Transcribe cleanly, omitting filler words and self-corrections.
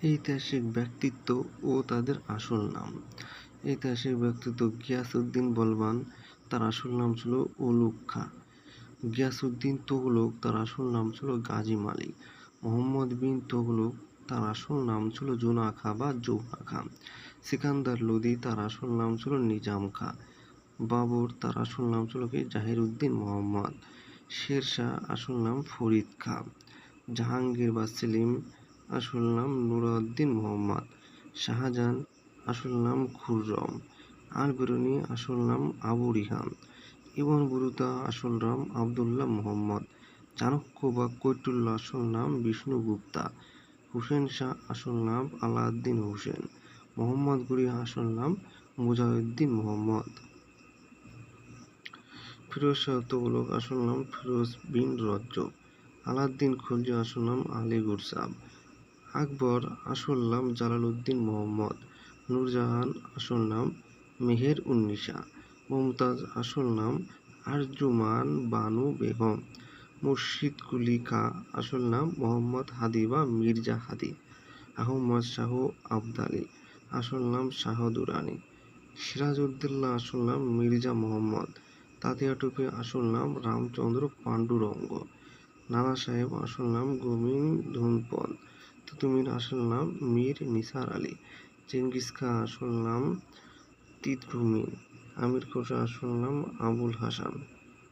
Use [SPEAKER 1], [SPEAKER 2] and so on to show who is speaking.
[SPEAKER 1] ঐতিহাসিক ব্যক্তিত্ব ও তাদের আসল নাম। ঐতিহাসিক ব্যক্তিত্ব গিয়াসউদ্দিন বলবান, তার আসল নাম ছিল উলুগ খাঁ। গিয়াসউদ্দিন তুগলক, তার আসল নাম ছিল গাজী মালিক। মোহাম্মদ বিন তুগলক, তার আসল নাম ছিল জুনা খাঁ বা জৌহা খাঁ। সিকান্দার লোদি, তার আসল নাম ছিল নিজাম খাঁ। বাবর, তার আসল নাম ছিল কি জাহিরউদ্দিন মোহাম্মদ। শেরশাহ, আসল নাম ফরিদ খাঁ। জাহাঙ্গীর বা সেলিম, আসল নাম নুরউদ্দিন মোহাম্মদ। শাহজাহান, আসল নাম খুররম। আল বেরুনি, আসল নাম আবু রিহাম। ইবন বতুতা, আসল নাম আবদুল্লাহ মোহাম্মদ। চাণক্য বা কৈটুল্য, আসল নাম বিষ্ণু গুপ্তা। হুসেন শাহ, আসল নাম আলাউদ্দিন হোসেন। মোহাম্মদ ঘুরি, আসল নাম মুজাহিউদ্দিন মোহাম্মদ। ফিরোজ শাহ তুগলক, আসল নাম ফিরোজ বিন রজ্জব। আলাউদ্দিন খলজি, আসল নাম আলী গুরসাব। আকবর, আসল নাম জালালউদ্দিন মোহাম্মদ। নূরজাহান, আসল নাম মেহের উন্নিসা। মুমতাজ, আসল নাম আরজুমান বানু বেগম। মুর্শিদ কুলি খাঁ, আসল নাম মোহাম্মদ হাদি বা মির্জা হাদি। আহমদ শাহ আবদালী, আসল নাম শাহ দুরানি। সিরাজউদ্দৌলা, আসল নাম মির্জা মোহাম্মদ। তাতিয়া টুপি, আসল নাম রামচন্দ্র পান্ডুরঙ্গ। নানা সাহেব, আসল নাম গোবিন্দ ধুনপদ। তিতুমির, আসল নাম মীর নিসার আলী। চেঙ্গিস খাঁ, আসল নাম তিতঘুমিন। আমির খসরু, আসল নাম আবুল হাসান।